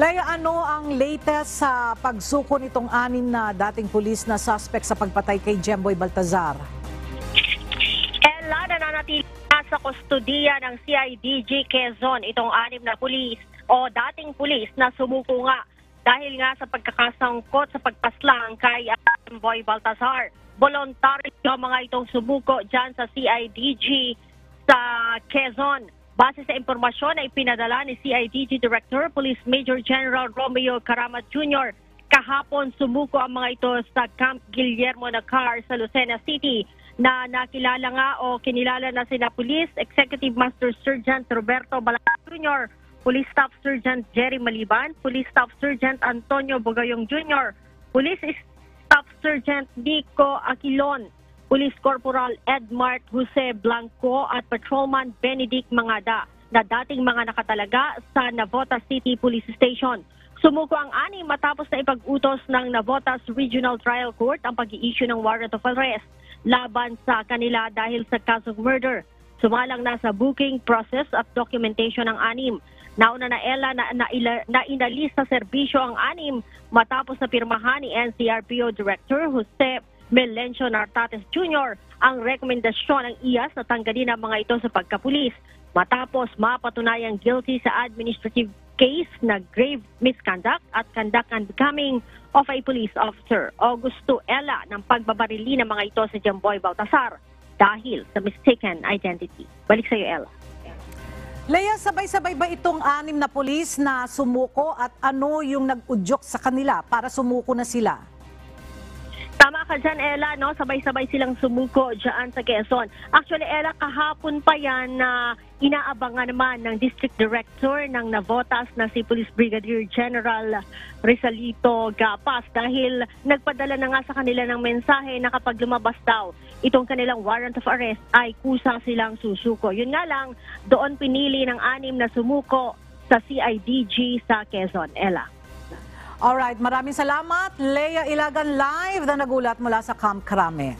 Leia, ano ang latest sa pagsuko nitong 6 na dating pulis na suspect sa pagpatay kay Jemboy Baltazar? Ella, nananatili sa kustudiya ng CIDG Quezon itong 6 na pulis o dating pulis na sumuko nga dahil nga sa pagkakasangkot sa pagpaslang kay Jemboy Baltazar. Voluntary ang mga itong sumuko dyan sa CIDG sa Quezon. Base sa impormasyon na ipinadala ni CIDG Director Police Major General Romeo Caramat Jr., kahapon sumuko ang mga ito sa Camp Guillermo Nacar sa Lucena City na nakilala nga o kinilala na sina Police Executive Master Sergeant Roberto Balacao Jr., Police Staff Sergeant Jerry Maliban, Police Staff Sergeant Antonio Bogayong Jr., Police Staff Sergeant Nico Aquilon, Police Corporal Edmart Jose Blanco at Patrolman Benedict Mangada na dating mga nakatalaga sa Navotas City Police Station. Sumuko ang 6 matapos na ipag-utos ng Navotas Regional Trial Court ang pag-i-issue ng warrant of arrest laban sa kanila dahil sa kasong murder. Sumalang na sa booking process at documentation ng 6. Nauna na Ella na inalis sa serbisyo ang 6 matapos na pirmahan ni NCRPO Director Jose Melencio Nartates Jr. ang rekomendasyon ng IAS na tanggalin ang mga ito sa pagkapulis matapos mapatunayang guilty sa administrative case na grave misconduct at conduct unbecoming of a police officer o gusto Ella ng pagbabarili ng mga ito sa Jemboy Baltazar dahil sa mistaken identity. Balik sa iyo, Ella. Leia, sabay-sabay ba itong 6 na pulis na sumuko at ano yung nag-udyok sa kanila para sumuko na sila? Tama ka dyan, Ella, no? Sabay-sabay silang sumuko dyan sa Quezon. Actually, Ella, kahapon pa yan na inaabangan naman ng District Director ng Navotas na si Police Brigadier General Rizalito Gapas dahil nagpadala na nga sa kanila ng mensahe na kapag lumabas daw itong kanilang warrant of arrest ay kusa silang susuko. Yun nga lang, doon pinili ng 6 na sumuko sa CIDG sa Quezon, Ella. Alright, maraming salamat. Leia Ilagan live na nagulat mula sa Camp Crame.